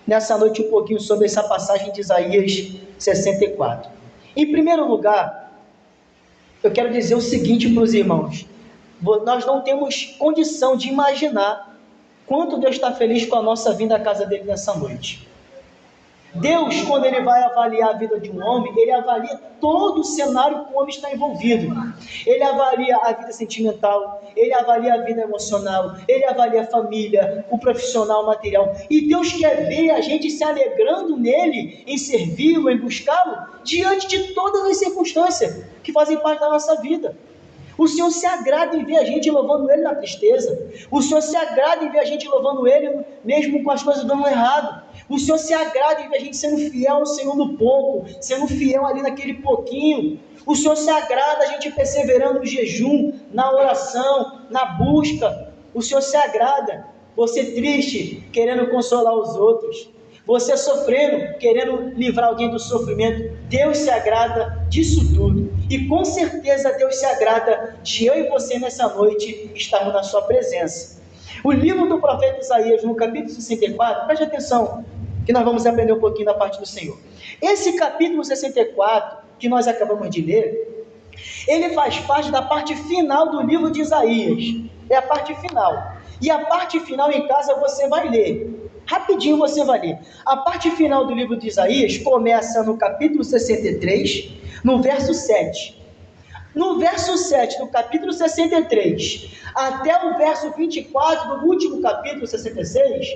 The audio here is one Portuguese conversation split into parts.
nessa noite um pouquinho sobre essa passagem de Isaías 64. Em primeiro lugar, eu quero dizer o seguinte para os irmãos: nós não temos condição de imaginar quanto Deus está feliz com a nossa vinda à casa dele nessa noite. Deus, quando ele vai avaliar a vida de um homem, ele avalia todo o cenário que o homem está envolvido. Ele avalia a vida sentimental, ele avalia a vida emocional, ele avalia a família, o profissional, o material. E Deus quer ver a gente se alegrando nele, em servi-lo, em buscá-lo, diante de todas as circunstâncias que fazem parte da nossa vida. O Senhor se agrada em ver a gente louvando Ele na tristeza. O Senhor se agrada em ver a gente louvando Ele mesmo com as coisas dando errado. O Senhor se agrada em ver a gente sendo fiel ao Senhor no pouco, sendo fiel ali naquele pouquinho. O Senhor se agrada a gente perseverando no jejum, na oração, na busca. O Senhor se agrada. Você triste, querendo consolar os outros. Você sofrendo, querendo livrar alguém do sofrimento. Deus se agrada disso tudo. E com certeza Deus se agrada de eu e você nessa noite estarmos na sua presença. O livro do profeta Isaías, no capítulo 64, preste atenção, que nós vamos aprender um pouquinho da parte do Senhor. Esse capítulo 64, que nós acabamos de ler, ele faz parte da parte final do livro de Isaías. É a parte final. E a parte final em casa você vai ler. Rapidinho você vai ler. A parte final do livro de Isaías começa no capítulo 63, no verso 7. No verso 7 do capítulo 63 até o verso 24 do último capítulo 66,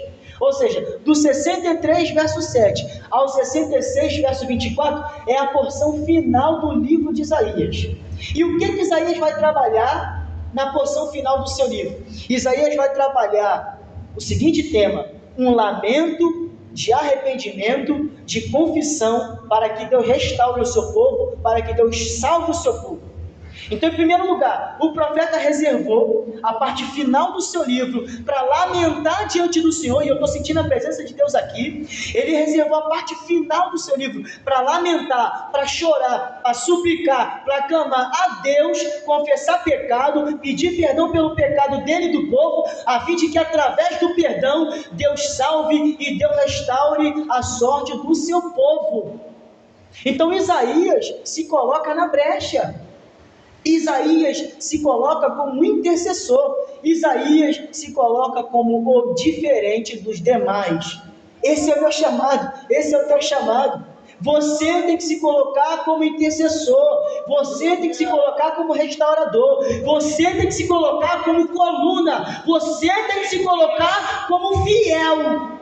ou seja, do 63 verso 7 ao 66 verso 24, é a porção final do livro de Isaías. E o que Isaías vai trabalhar na porção final do seu livro? Isaías vai trabalhar o seguinte tema: um lamento de arrependimento, de confissão, para que Deus restaure o seu povo, para que Deus salve o seu povo. Então, em primeiro lugar, o profeta reservou a parte final do seu livro para lamentar diante do Senhor, e eu estou sentindo a presença de Deus aqui. Ele reservou a parte final do seu livro para lamentar, para chorar, para suplicar, para clamar a Deus, confessar pecado, pedir perdão pelo pecado dele e do povo, a fim de que através do perdão Deus salve e Deus restaure a sorte do seu povo. Então Isaías se coloca na brecha. Isaías se coloca como um intercessor. Isaías se coloca como o diferente dos demais. Esse é o meu chamado, esse é o teu chamado. Você tem que se colocar como intercessor, você tem que se colocar como restaurador, você tem que se colocar como coluna, você tem que se colocar como fiel.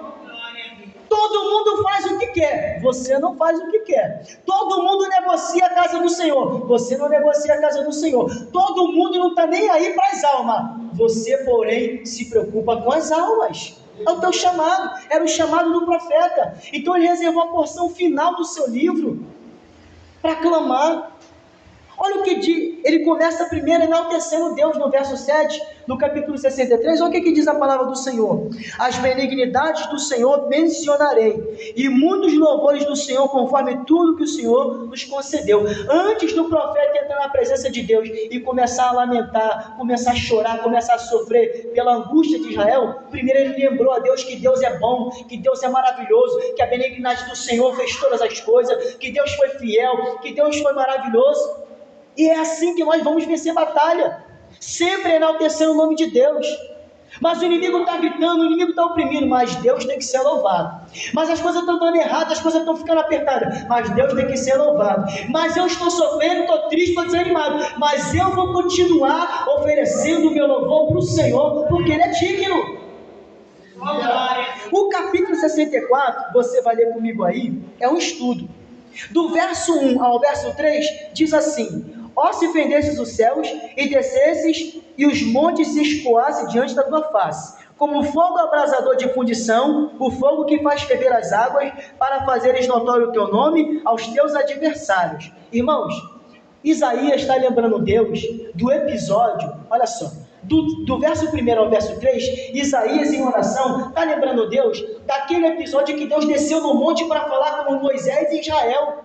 Todo mundo faz o que quer, você não faz o que quer. Todo mundo negocia a casa do Senhor, você não negocia a casa do Senhor. Todo mundo não está nem aí para as almas, você, porém, se preocupa com as almas. É o teu chamado, era o chamado do profeta. Então ele reservou a porção final do seu livro para clamar. Olha o que diz, ele começa primeiro enaltecendo Deus no verso 7, no capítulo 63, olha o que diz a palavra do Senhor: as benignidades do Senhor mencionarei, e muitos louvores do Senhor, conforme tudo que o Senhor nos concedeu. Antes do profeta entrar na presença de Deus e começar a lamentar, começar a chorar, começar a sofrer pela angústia de Israel, primeiro ele lembrou a Deus que Deus é bom, que Deus é maravilhoso, que a benignidade do Senhor fez todas as coisas, que Deus foi fiel, que Deus foi maravilhoso. E é assim que nós vamos vencer batalha, sempre enaltecendo o nome de Deus. Mas o inimigo está gritando, o inimigo está oprimindo, mas Deus tem que ser louvado. Mas as coisas estão dando errado, as coisas estão ficando apertadas, mas Deus tem que ser louvado. Mas eu estou sofrendo, estou triste, estou desanimado, mas eu vou continuar oferecendo o meu louvor para o Senhor, porque Ele é digno. O capítulo 64, você vai ler comigo aí, é um estudo. Do verso 1 ao verso 3, diz assim: ó, se fendesses os céus e descesses e os montes se escoassem diante da tua face, como fogo abrasador de fundição, o fogo que faz ferver as águas, para fazeres notório o teu nome aos teus adversários. Irmãos, Isaías está lembrando Deus do episódio, olha só, do verso 1 ao verso 3, Isaías em oração está lembrando Deus daquele episódio que Deus desceu no monte para falar com Moisés e Israel.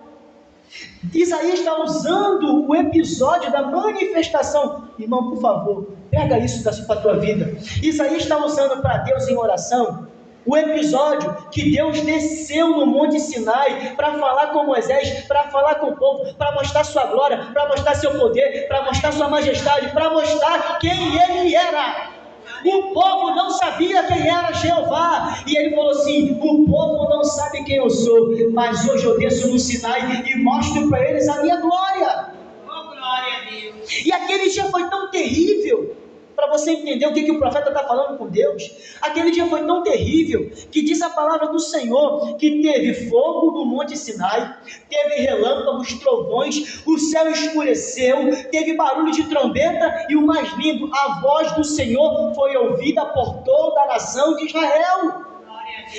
Isaías está usando o episódio da manifestação. Irmão, por favor, pega isso para a tua vida. Isaías está usando para Deus em oração O episódio que Deus desceu no Monte Sinai para falar com Moisés, para falar com o povo, para mostrar sua glória, para mostrar seu poder, para mostrar sua majestade, para mostrar quem ele era. O povo não sabia quem era Jeová, e ele falou assim: o povo não sabe quem eu sou, mas hoje eu desço no Sinai e mostro para eles a minha glória. Oh, glória a Deus. E aquele dia foi tão terrível, para você entender o que o profeta está falando com Deus. Aquele dia foi tão terrível, que diz a palavra do Senhor, que teve fogo no Monte Sinai, teve relâmpagos, trovões, o céu escureceu, teve barulho de trombeta, e o mais lindo, a voz do Senhor foi ouvida por toda a nação de Israel.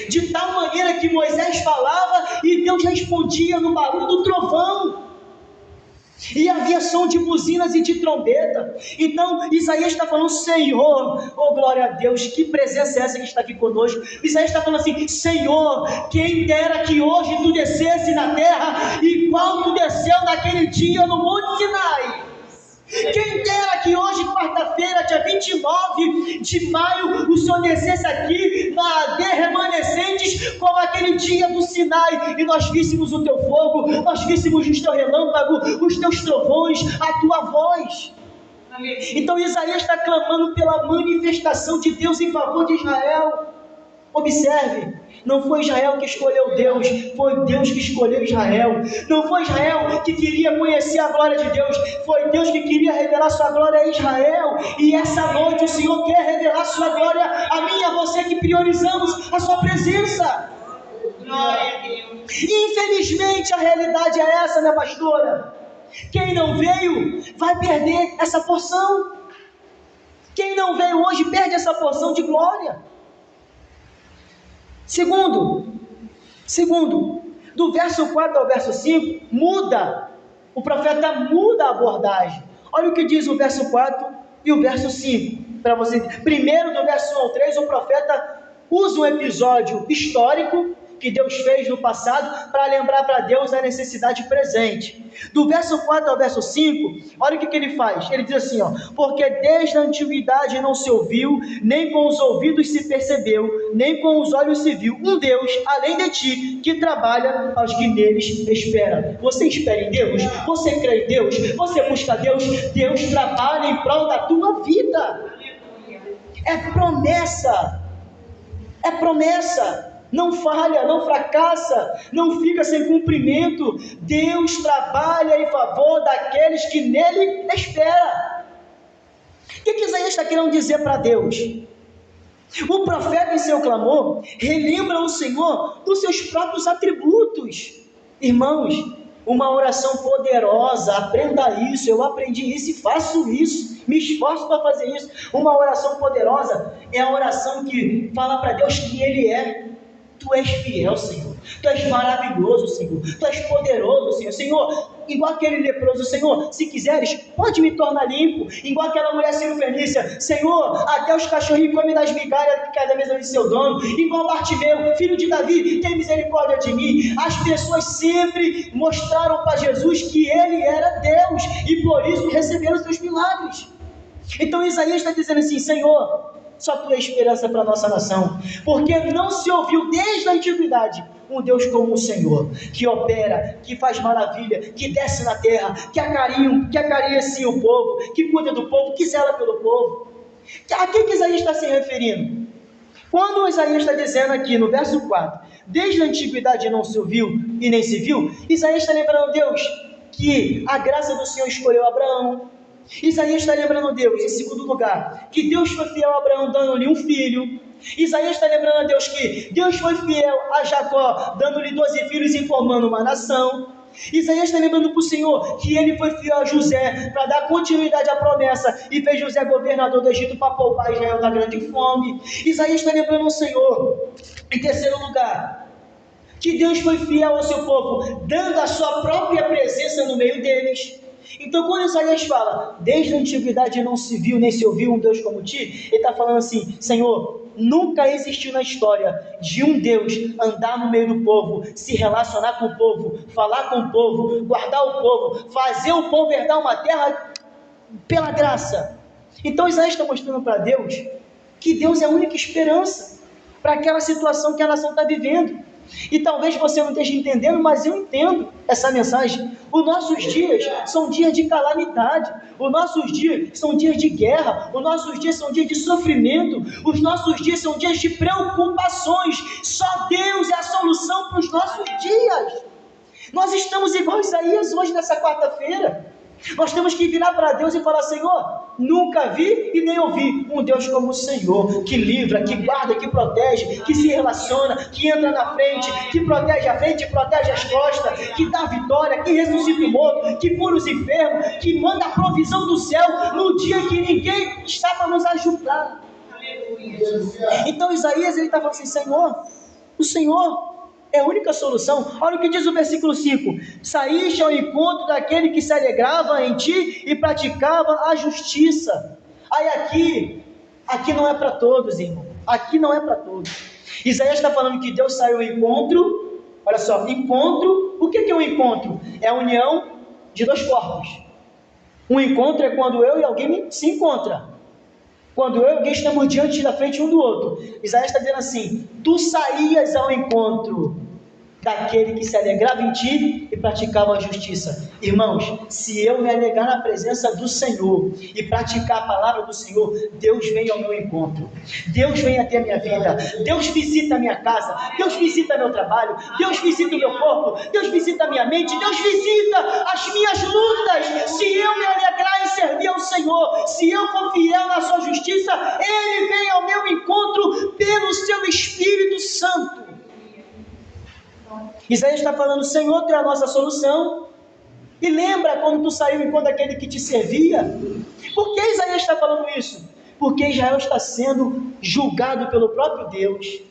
De tal maneira que Moisés falava e Deus respondia no barulho do trovão. E havia som de buzinas e de trombeta. Então Isaías está falando: Senhor, oh glória a Deus, que presença é essa que está aqui conosco? Isaías está falando assim: Senhor, quem dera que hoje tu descesse na terra igual tu desceu naquele dia no Monte Sinai. Quem dera que hoje, quarta-feira, dia 29 de maio, o Senhor descesse aqui na AD Remanescentes, como aquele dia do Sinai, e nós víssemos o teu fogo, nós víssemos o teu relâmpago, os teus trovões, a tua voz. Então Isaías está clamando pela manifestação de Deus em favor de Israel. Observe, não foi Israel que escolheu Deus, foi Deus que escolheu Israel. Não foi Israel que queria conhecer a glória de Deus, foi Deus que queria revelar sua glória a Israel. E essa noite o Senhor quer revelar sua glória a mim e a você, que priorizamos a sua presença. Glória a Deus. Infelizmente a realidade é essa, minha pastora. Quem não veio vai perder essa porção. Quem não veio hoje perde essa porção de glória. Segundo, do verso 4 ao verso 5, o profeta muda a abordagem. Olha o que diz o verso 4 e o verso 5, para você. Primeiro, do verso 1 ao 3, o profeta usa um episódio histórico que Deus fez no passado para lembrar para Deus a necessidade presente. Do verso 4 ao verso 5, olha o que ele faz. Ele diz assim, porque desde a antiguidade não se ouviu, nem com os ouvidos se percebeu, nem com os olhos se viu um Deus além de ti, que trabalha aos que neles esperam. Você espera em Deus? Você crê em Deus? Você busca Deus? Deus trabalha em prol da tua vida. É promessa. É promessa. Não falha, não fracassa, não fica sem cumprimento. Deus trabalha em favor daqueles que nele esperam. O que Isaías está querendo dizer para Deus? O profeta, em seu clamor, relembra o Senhor dos seus próprios atributos. Irmãos, uma oração poderosa, aprenda isso, eu aprendi isso e faço isso, me esforço para fazer isso. Uma oração poderosa é a oração que fala para Deus que Ele é. Tu és fiel, Senhor. Tu és maravilhoso, Senhor. Tu és poderoso, Senhor. Senhor, igual aquele leproso, Senhor, se quiseres, pode me tornar limpo. Igual aquela mulher cirofenícia, Senhor, até os cachorrinhos comem das migalhas que cada mesa de seu dono. Igual Bartimeu, filho de Davi, tem misericórdia de mim. As pessoas sempre mostraram para Jesus que Ele era Deus e por isso receberam os seus milagres. Então Isaías está dizendo assim, Senhor, só Tu é esperança para a nossa nação, porque não se ouviu desde a antiguidade um Deus como o Senhor, que opera, que faz maravilha, que desce na terra, que acaricia o povo, que cuida do povo, que zela pelo povo. A que Isaías está se referindo? Quando Isaías está dizendo aqui no verso 4, desde a antiguidade não se ouviu e nem se viu, Isaías está lembrando Deus que a graça do Senhor escolheu Abraão. Isaías está lembrando Deus, em segundo lugar, que Deus foi fiel a Abraão dando-lhe um filho. Isaías está lembrando a Deus que Deus foi fiel a Jacó dando-lhe 12 filhos e formando uma nação. Isaías está lembrando para o Senhor que ele foi fiel a José para dar continuidade à promessa e fez José governador do Egito para poupar Israel da grande fome. Isaías está lembrando o Senhor, em terceiro lugar, que Deus foi fiel ao seu povo, dando a sua própria presença no meio deles. Então quando Isaías fala, desde a antiguidade não se viu nem se ouviu um Deus como ti, ele está falando assim, Senhor, nunca existiu na história de um Deus andar no meio do povo, se relacionar com o povo, falar com o povo, guardar o povo, fazer o povo herdar uma terra pela graça. Então Isaías está mostrando para Deus que Deus é a única esperança. para aquela situação que a nação está vivendo. E talvez você não esteja entendendo, mas eu entendo essa mensagem. Os nossos dias são dias de calamidade, os nossos dias são dias de guerra, os nossos dias são dias de sofrimento, os nossos dias são dias de preocupações. Só Deus é a solução para os nossos dias. Nós estamos igual a Isaías hoje nessa quarta-feira. Nós temos que virar para Deus e falar: Senhor, nunca vi e nem ouvi um Deus como o Senhor, que livra, que guarda, que protege, que se relaciona, que entra na frente, que protege a frente, protege as costas, que dá vitória, que ressuscita o morto, que cura os enfermos, que manda a provisão do céu no dia que ninguém está para nos ajudar. Então Isaías ele está falando assim: Senhor, o Senhor é a única solução. Olha o que diz o versículo 5: saíste ao encontro daquele que se alegrava em ti e praticava a justiça. Aí aqui não é para todos, irmão. Aqui não é para todos. Isaías está falando que Deus saiu ao encontro. Olha só, encontro. O que é um encontro? É a união de dois corpos. Um encontro é quando eu e alguém se encontram. Quando eu e alguém estamos diante da frente um do outro. Isaías está dizendo assim: tu saías ao encontro daquele que se alegrava em ti e praticava a justiça. Irmãos, se eu me alegrar na presença do Senhor e praticar a palavra do Senhor, Deus vem ao meu encontro, Deus vem até a minha vida, Deus visita a minha casa, Deus visita meu trabalho, Deus visita o meu corpo, Deus visita a minha mente, Deus visita as minhas lutas. Se eu me alegrar em servir ao Senhor, se eu for fiel na sua justiça, Ele vem ao meu encontro pelo seu Espírito Santo. Isaías está falando: Senhor, tu é a nossa solução. E lembra quando tu saiu enquanto aquele que te servia? Por que Isaías está falando isso? Porque Israel está sendo julgado pelo próprio Deus.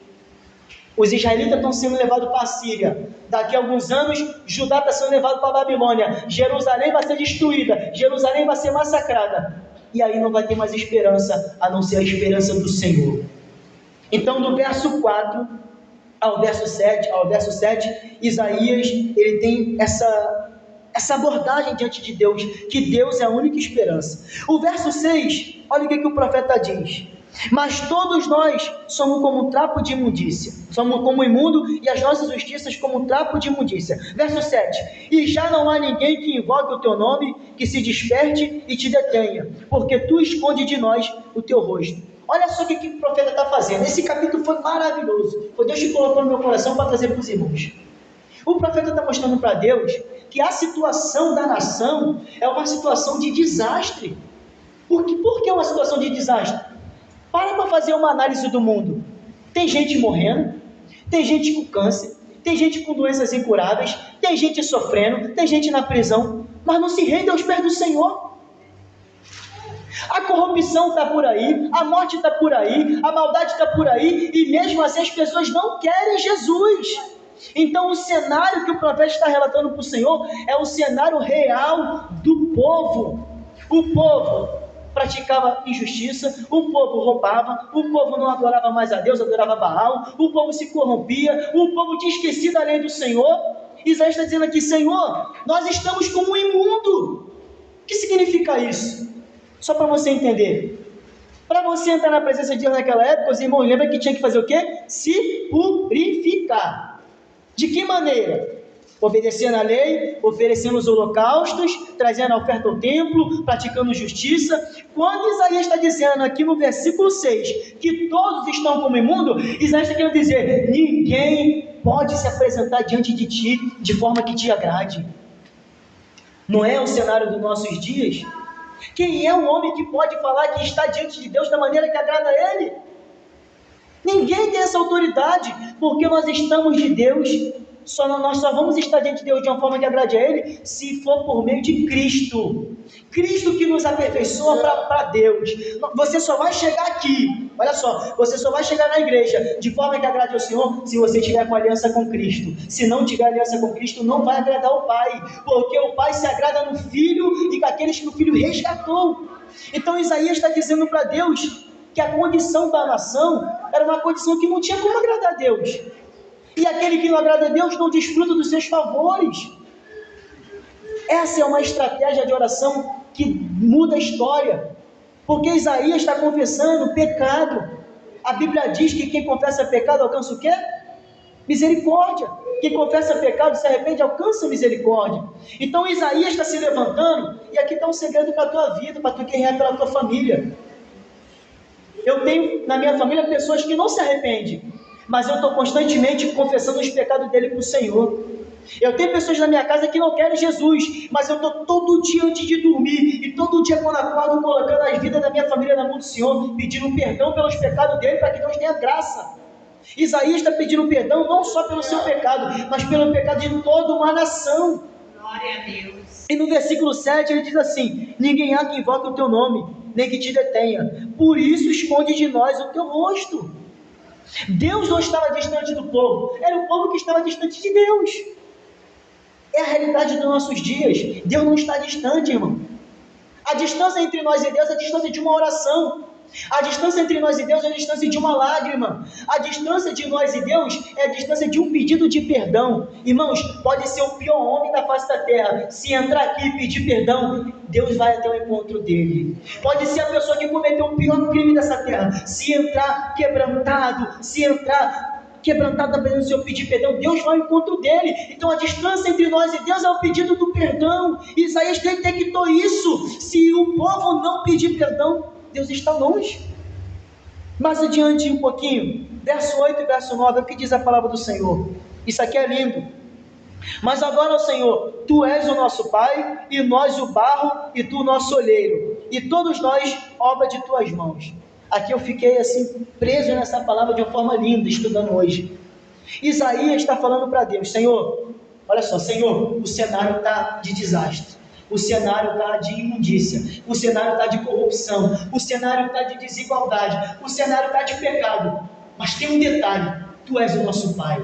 Os israelitas estão sendo levados para a Síria. Daqui a alguns anos, Judá está sendo levado para a Babilônia. Jerusalém vai ser destruída. Jerusalém vai ser massacrada. E aí não vai ter mais esperança, a não ser a esperança do Senhor. Então, do verso 4 ao verso 7, Isaías ele tem essa abordagem diante de Deus, que Deus é a única esperança. O verso 6, olha o que o profeta diz: mas todos nós somos como um trapo de imundícia, somos como imundo, e as nossas justiças como um trapo de imundícia. Verso 7, e já não há ninguém que invoque o teu nome, que se desperte e te detenha, porque tu esconde de nós o teu rosto. Olha só o que o profeta está fazendo. Esse capítulo foi maravilhoso. Foi Deus que colocou no meu coração para trazer para os irmãos. O profeta está mostrando para Deus que a situação da nação é uma situação de desastre. Por que é uma situação de desastre? Para fazer uma análise do mundo. Tem gente morrendo, tem gente com câncer, tem gente com doenças incuráveis, tem gente sofrendo, tem gente na prisão, mas não se rende aos pés do Senhor. A corrupção está por aí, a morte está por aí, a maldade está por aí, e mesmo assim as pessoas não querem Jesus. Então o cenário que o profeta está relatando para o Senhor é o cenário real do povo. O povo praticava injustiça, o povo roubava, o povo não adorava mais a Deus, adorava Baal, o povo se corrompia, o povo tinha esquecido a lei do Senhor. Isaías está dizendo aqui: Senhor, nós estamos como um imundo. O que significa isso? Só para você entender. Para você entrar na presença de Deus naquela época, os irmãos lembram que tinha que fazer o quê? Se purificar. De que maneira? Obedecendo a lei, oferecendo os holocaustos, trazendo a oferta ao templo, praticando justiça. Quando Isaías está dizendo aqui no versículo 6 que todos estão como imundo, Isaías está querendo dizer: ninguém pode se apresentar diante de ti de forma que te agrade. Não é o cenário dos nossos dias? Quem é o homem que pode falar que está diante de Deus da maneira que agrada a Ele? Ninguém tem essa autoridade, porque nós estamos de Deus. Nós só vamos estar diante de Deus de uma forma que agrade a Ele, se for por meio de Cristo. Cristo que nos aperfeiçoa para Deus. Você só vai chegar aqui, olha só, você só vai chegar na igreja de forma que agrade ao Senhor, se você tiver com aliança com Cristo. Se não tiver aliança com Cristo, não vai agradar o Pai, porque o Pai se agrada no Filho e com aqueles que o Filho resgatou. Então Isaías está dizendo para Deus que a condição da nação era uma condição que não tinha como agradar a Deus. E aquele que não agrada a Deus não desfruta dos seus favores. Essa é uma estratégia de oração que muda a história. Porque Isaías está confessando o pecado. A Bíblia diz que quem confessa pecado alcança o quê? Misericórdia. Quem confessa pecado, se arrepende, alcança misericórdia. Então Isaías está se levantando, e aqui está um segredo para a tua vida, para tu guerrear pela tua família. Eu tenho na minha família pessoas que não se arrependem, mas eu estou constantemente confessando os pecados dele para o Senhor. Eu tenho pessoas na minha casa que não querem Jesus, mas eu estou todo dia antes de dormir, e todo dia quando acordo, colocando as vidas da minha família na mão do Senhor, pedindo perdão pelos pecados dele, para que Deus tenha graça. Isaías está pedindo perdão não só pelo seu pecado, mas pelo pecado de toda uma nação. Glória a Deus. E no versículo 7 ele diz assim: ninguém há que invoque o teu nome, nem que te detenha, por isso esconde de nós o teu rosto. Deus não estava distante do povo, era o povo que estava distante de Deus. É a realidade dos nossos dias. Deus não está distante, irmão. A distância entre nós e Deus é a distância de uma oração. A distância entre nós e Deus é a distância de uma lágrima. A distância de nós e Deus é a distância de um pedido de perdão. Irmãos, pode ser o pior homem da face da terra. Se entrar aqui e pedir perdão, Deus vai até o encontro dele. Pode ser a pessoa que cometeu o pior crime dessa terra. Se entrar quebrantado, da presença do Senhor, pedir perdão, Deus vai ao encontro dele. Então a distância entre nós e Deus é o pedido do perdão. Isaías detectou isso. Se o povo não pedir perdão, Deus está longe. Mais adiante um pouquinho, verso 8 e verso 9, é o que diz a palavra do Senhor. Isso aqui é lindo. Mas agora, ó Senhor, Tu és o nosso Pai, e nós o barro, e Tu o nosso olheiro, e todos nós obra de Tuas mãos. Aqui eu fiquei assim, preso nessa palavra de uma forma linda, estudando hoje. Isaías está falando para Deus: Senhor, olha só, Senhor, o cenário está de desastre, o cenário está de imundícia, o cenário está de corrupção, o cenário está de desigualdade, o cenário está de pecado, mas tem um detalhe: Tu és o nosso Pai,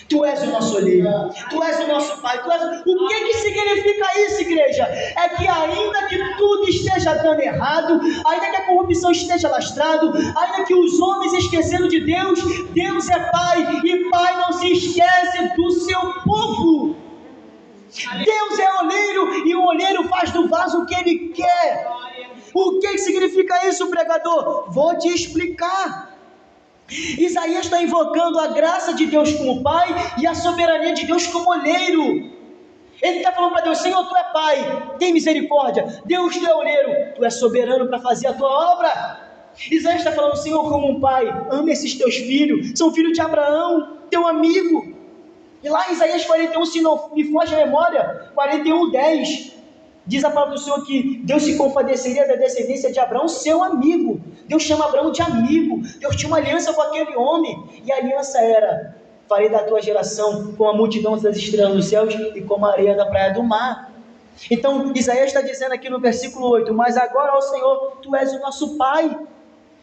Tu és o nosso olheiro, Tu és o nosso Pai, O que significa isso, igreja? É que ainda que tudo esteja dando errado, ainda que a corrupção esteja lastrado, ainda que os homens esqueceram de Deus, Deus é Pai, e Pai não se esquece do seu povo. Deus é olheiro, e o olheiro faz do vaso o que Ele quer. O que significa isso, pregador? Vou te explicar. Isaías está invocando a graça de Deus como Pai e a soberania de Deus como olheiro. Ele está falando para Deus: Senhor, Tu é Pai, tem misericórdia. Deus, Tu é olheiro, Tu é soberano para fazer a Tua obra. Isaías está falando: Senhor, como um Pai, ama esses Teus filhos, são filhos de Abraão, Teu amigo. E lá em Isaías 41, se não me foge a memória, 41:10, diz a palavra do Senhor que Deus se compadeceria da descendência de Abraão, seu amigo. Deus chama Abraão de amigo. Deus tinha uma aliança com aquele homem, e a aliança era: farei da tua geração como a multidão das estrelas dos céus e como a areia da praia do mar. Então Isaías está dizendo aqui no versículo 8: mas agora, ó Senhor, Tu és o nosso Pai.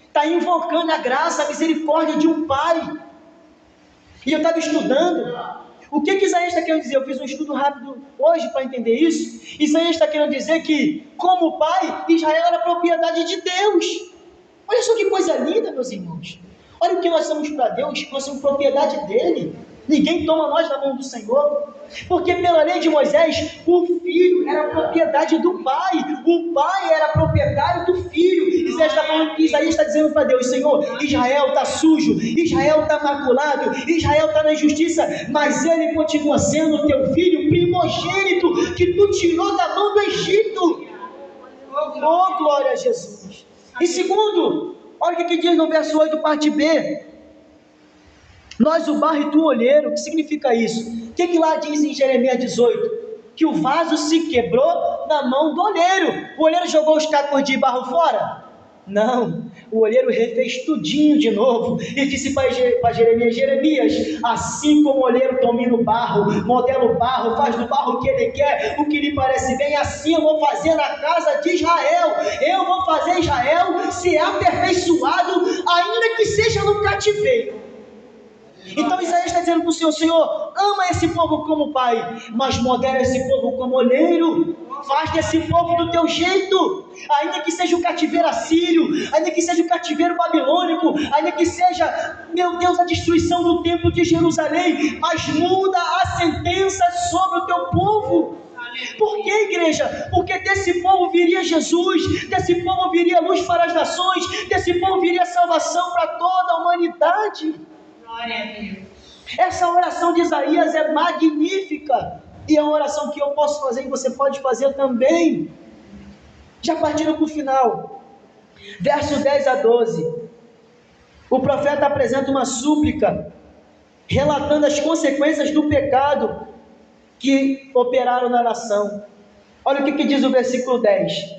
Está invocando a graça, a misericórdia de um Pai. E eu estava estudando. O que Isaías está querendo dizer? Eu fiz um estudo rápido hoje para entender isso. Isaías está querendo dizer que, como Pai, Israel era propriedade de Deus. Olha só que coisa linda, meus irmãos. Olha o que nós somos para Deus, nós somos propriedade dEle. Ninguém toma nós da mão do Senhor. Porque pela lei de Moisés, o filho era propriedade do pai. O pai era proprietário do filho. Isaías está dizendo para Deus: Senhor, Israel está sujo, Israel está maculado, Israel está na injustiça, mas ele continua sendo o teu filho primogênito, que tu tirou da mão do Egito. Oh, glória a Jesus. E segundo, olha o que diz no verso 8, parte B: nós o barro e tu o olheiro. O que significa isso? O que lá diz em Jeremias 18? Que o vaso se quebrou na mão do olheiro. O olheiro jogou os cacos de barro fora? Não, o olheiro refez tudinho de novo e disse para Jeremias: Jeremias, assim como o olheiro domina o barro, modela o barro, faz do barro o que ele quer, o que lhe parece bem, assim eu vou fazer na casa de Israel. Eu vou fazer Israel ser aperfeiçoado, ainda que seja no cativeiro. Então Isaías está dizendo para o Senhor: Senhor, ama esse povo como Pai, mas modela esse povo como olheiro. Faz desse povo do teu jeito, ainda que seja o cativeiro assírio, ainda que seja o cativeiro babilônico, ainda que seja, meu Deus, a destruição do templo de Jerusalém, mas muda a sentença sobre o teu povo. Por que, igreja? Porque desse povo viria Jesus, desse povo viria luz para as nações, desse povo viria salvação para toda a humanidade. Glória a Deus. Essa oração de Isaías é magnífica, e é uma oração que eu posso fazer e você pode fazer também. Já partindo para o final, verso 10 a 12, o profeta apresenta uma súplica, relatando as consequências do pecado que operaram na nação. Olha o que diz o versículo 10: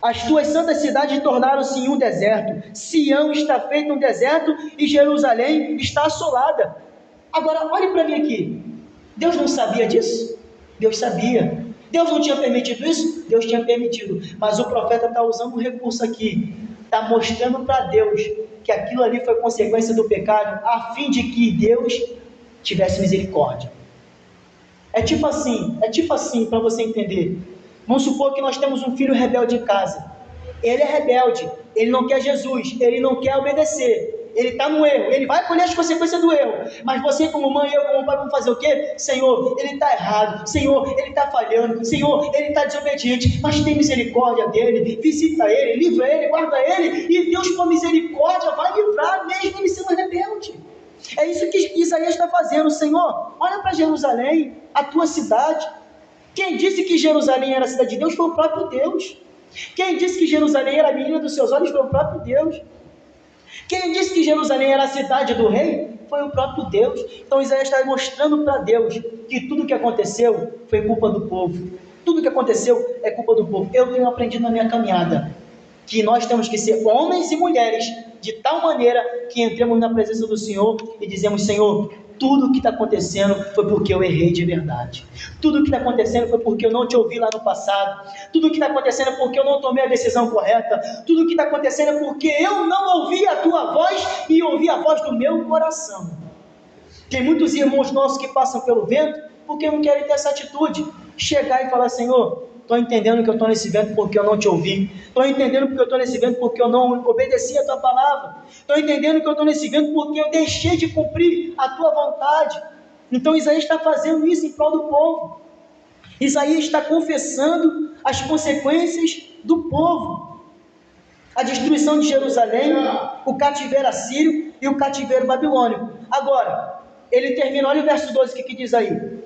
as tuas santas cidades tornaram-se em um deserto, Sião está feita um deserto e Jerusalém está assolada. Agora olhe para mim aqui, Deus não sabia disso? Deus sabia. Deus não tinha permitido isso? Deus tinha permitido, mas o profeta está usando um recurso aqui, está mostrando para Deus que aquilo ali foi consequência do pecado, a fim de que Deus tivesse misericórdia. É tipo assim, para você entender. Vamos supor que nós temos um filho rebelde em casa. Ele é rebelde, ele não quer Jesus, ele não quer obedecer, ele está no erro, ele vai colher as consequências do erro, mas você como mãe, eu como pai, vamos fazer o quê? Senhor, ele está errado, Senhor, ele está falhando, Senhor, ele está desobediente, mas tem misericórdia dele, visita ele, livra ele, guarda ele, e Deus por misericórdia vai livrar mesmo ele sendo rebelde. É isso que Isaías está fazendo. Senhor, olha para Jerusalém, a tua cidade. Quem disse que Jerusalém era a cidade de Deus foi o próprio Deus. Quem disse que Jerusalém era a menina dos seus olhos foi o próprio Deus. Quem disse que Jerusalém era a cidade do rei foi o próprio Deus. Então Isaías está mostrando para Deus que tudo que aconteceu foi culpa do povo. Tudo que aconteceu é culpa do povo. Eu tenho aprendido na minha caminhada que nós temos que ser homens e mulheres de tal maneira que entremos na presença do Senhor e dizemos: Senhor, tudo que está acontecendo foi porque eu errei de verdade. Tudo que está acontecendo foi porque eu não te ouvi lá no passado. Tudo que está acontecendo é porque eu não tomei a decisão correta. Tudo que está acontecendo é porque eu não ouvi a tua voz e ouvi a voz do meu coração. Tem muitos irmãos nossos que passam pelo vento porque não querem ter essa atitude. Chegar e falar: Senhor, estou entendendo que eu estou nesse vento porque eu não te ouvi. Estou entendendo que eu estou nesse vento porque eu não obedeci a tua palavra. Estou entendendo que eu estou nesse vento porque eu deixei de cumprir a tua vontade. Então Isaías está fazendo isso em prol do povo. Isaías está confessando as consequências do povo. A destruição de Jerusalém, o cativeiro assírio e o cativeiro babilônico. Agora, ele termina, olha o verso 12, o que diz aí?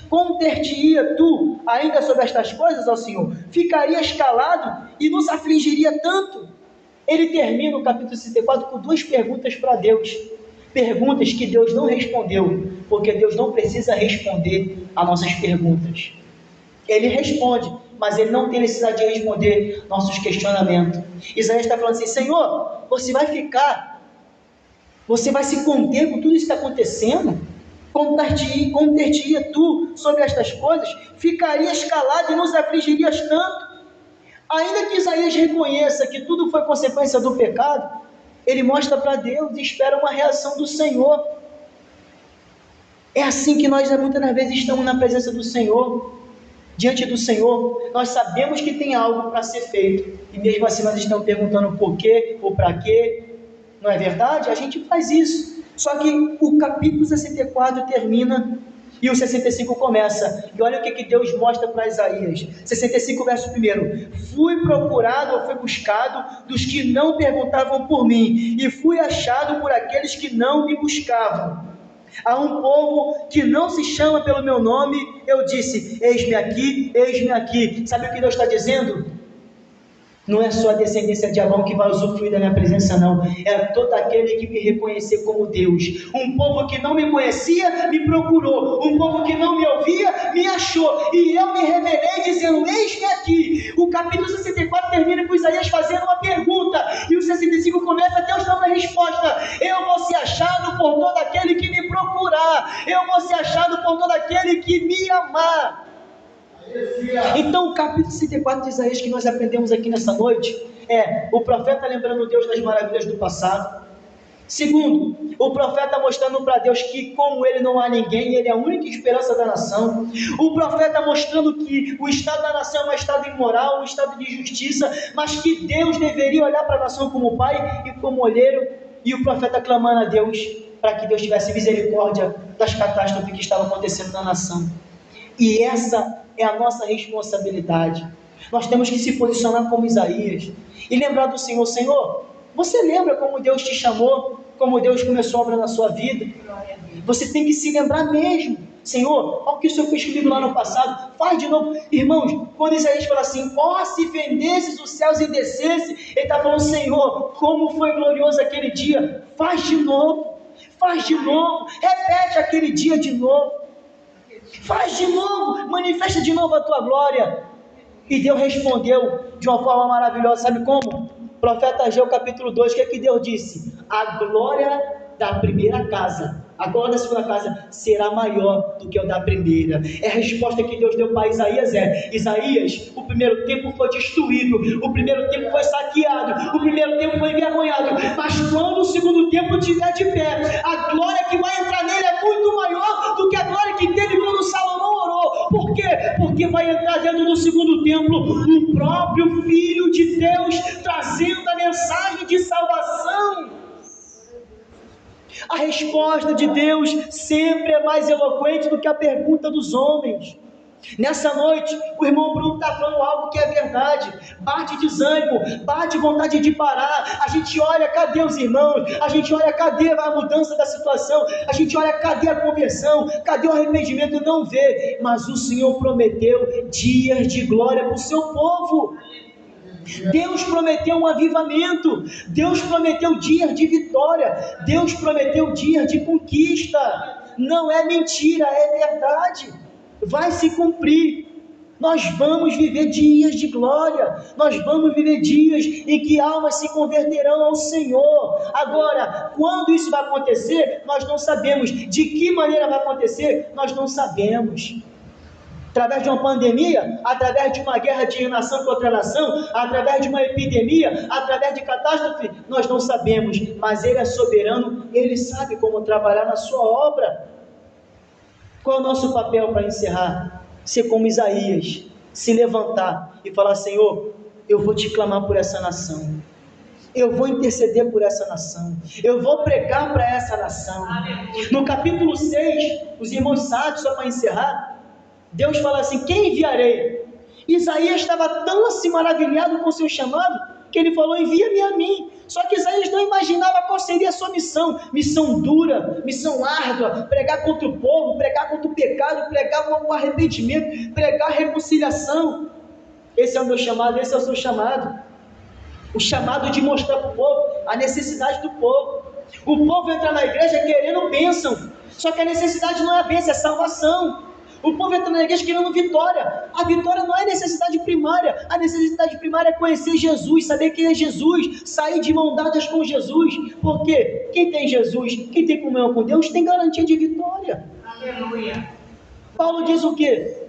Conter-te-ia tu ainda sobre estas coisas, ó Senhor? Ficarias calado e nos afligiria tanto? Ele termina o capítulo 64 com duas perguntas para Deus. Perguntas que Deus não respondeu, porque Deus não precisa responder a nossas perguntas. Ele responde, mas ele não tem necessidade de responder nossos questionamentos. Isaías está falando assim: Senhor, você vai se conter com tudo isso que está acontecendo? Conter-te-ia tu sobre estas coisas? Ficarias calado e nos afligirias tanto? Ainda que Isaías reconheça que tudo foi consequência do pecado, ele mostra para Deus e espera uma reação do Senhor. É assim que nós muitas das vezes estamos na presença do Senhor, diante do Senhor. Nós sabemos que tem algo para ser feito, e mesmo assim nós estamos perguntando por quê ou para quê. Não é verdade? A gente faz isso. Só que o capítulo 64 termina e o 65 começa. E olha o que Deus mostra para Isaías. 65, verso 1. Fui procurado ou fui buscado dos que não perguntavam por mim, e fui achado por aqueles que não me buscavam. A um povo que não se chama pelo meu nome, eu disse: eis-me aqui, eis-me aqui. Sabe o que Deus está dizendo? Não é só a descendência de Abraão que vai usufruir da minha presença, não. É todo aquele que me reconhecer como Deus. Um povo que não me conhecia, me procurou. Um povo que não me ouvia, me achou. E eu me revelei dizendo: eis-me aqui. O capítulo 64 termina com Isaías fazendo uma pergunta. E o 65 começa Deus dando a resposta: eu vou ser achado por todo aquele que me procurar. Eu vou ser achado por todo aquele que me amar. Então o capítulo 64 de Isaías que nós aprendemos aqui nessa noite é o profeta lembrando Deus das maravilhas do passado. Segundo, o profeta mostrando para Deus que como ele não há ninguém, ele é a única esperança da nação. O profeta mostrando que o estado da nação é um estado imoral, um estado de injustiça, mas que Deus deveria olhar para a nação como pai e como olheiro. E o profeta clamando a Deus para que Deus tivesse misericórdia das catástrofes que estavam acontecendo na nação. E essa é a nossa responsabilidade. Nós temos que se posicionar como Isaías e lembrar do Senhor. Senhor, você lembra como Deus te chamou? Como Deus começou a obra na sua vida? Você tem que se lembrar mesmo. Senhor, olha o que o Senhor fez comigo lá no passado, faz de novo. Irmãos, quando Isaías fala assim, ó, se fendesses os céus e descesse, ele está falando, Senhor, como foi glorioso aquele dia, faz de novo, repete aquele dia de novo, faz de novo, manifesta de novo a tua glória. E Deus respondeu de uma forma maravilhosa, sabe como? Profeta Ageu capítulo 2, o que é que Deus disse? A glória da primeira casa, a glória da segunda casa será maior do que a da primeira. É a resposta que Deus deu para Isaías, Isaías, o primeiro templo foi destruído, o primeiro templo foi saqueado, o primeiro templo foi envergonhado, mas quando o segundo templo estiver de pé, a glória que vai entrar nele é muito maior do que a glória que teve quando Salomão orou. Por quê? Porque vai entrar dentro do segundo templo o próprio Filho de Deus, trazendo a mensagem de salvação. A resposta de Deus sempre é mais eloquente do que a pergunta dos homens. Nessa noite, o irmão Bruno está falando algo que é verdade. Bate desânimo, bate vontade de parar. A gente olha, cadê os irmãos? A gente olha, cadê a mudança da situação? A gente olha, cadê a conversão? Cadê o arrependimento? Não vê. Mas o Senhor prometeu dias de glória para o seu povo. Deus prometeu um avivamento, Deus prometeu dias de vitória, Deus prometeu dias de conquista. Não é mentira, é verdade, vai se cumprir. Nós vamos viver dias de glória, nós vamos viver dias em que almas se converterão ao Senhor. Agora, quando isso vai acontecer, nós não sabemos. De que maneira vai acontecer, nós não sabemos. Através de uma pandemia, através de uma guerra de nação contra nação, através de uma epidemia, através de catástrofe, nós não sabemos, mas Ele é soberano, Ele sabe como trabalhar na sua obra. Qual é o nosso papel para encerrar? Ser como Isaías, se levantar e falar, Senhor, eu vou te clamar por essa nação, eu vou interceder por essa nação, eu vou pregar para essa nação. No capítulo 6, os irmãos sabem, só para encerrar, Deus fala assim, quem enviarei? Isaías estava tão assim maravilhado com o seu chamado, que ele falou, envia-me a mim. Só que Isaías não imaginava qual seria a sua missão. Missão dura, missão árdua, pregar contra o povo, pregar contra o pecado, pregar o arrependimento, pregar a reconciliação. Esse é o meu chamado, esse é o seu chamado. O chamado de mostrar para o povo a necessidade do povo. O povo entra na igreja querendo bênção, só que a necessidade não é a bênção, é salvação. O povo entra na igreja querendo vitória. A vitória não é necessidade primária. A necessidade primária é conhecer Jesus, saber quem é Jesus, sair de mão dadas com Jesus. Porque quem tem Jesus, quem tem comunhão com Deus, tem garantia de vitória. Aleluia. Paulo diz o quê?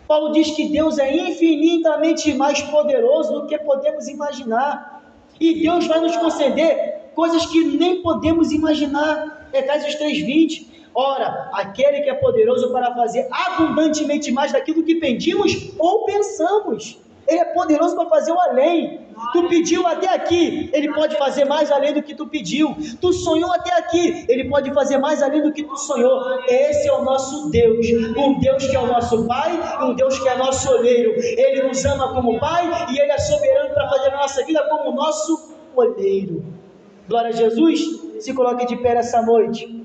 Paulo diz que Deus é infinitamente mais poderoso do que podemos imaginar. E Deus vai nos conceder coisas que nem podemos imaginar. Efésios 3:20. Ora, aquele que é poderoso para fazer abundantemente mais daquilo que pedimos ou pensamos. Ele é poderoso para fazer o além. Tu pediu até aqui, Ele pode fazer mais além do que tu pediu. Tu sonhou até aqui, Ele pode fazer mais além do que tu sonhou. Esse é o nosso Deus, um Deus que é o nosso Pai, um Deus que é nosso olheiro. Ele nos ama como Pai e Ele é soberano para fazer a nossa vida como nosso olheiro. Glória a Jesus, se coloque de pé essa noite.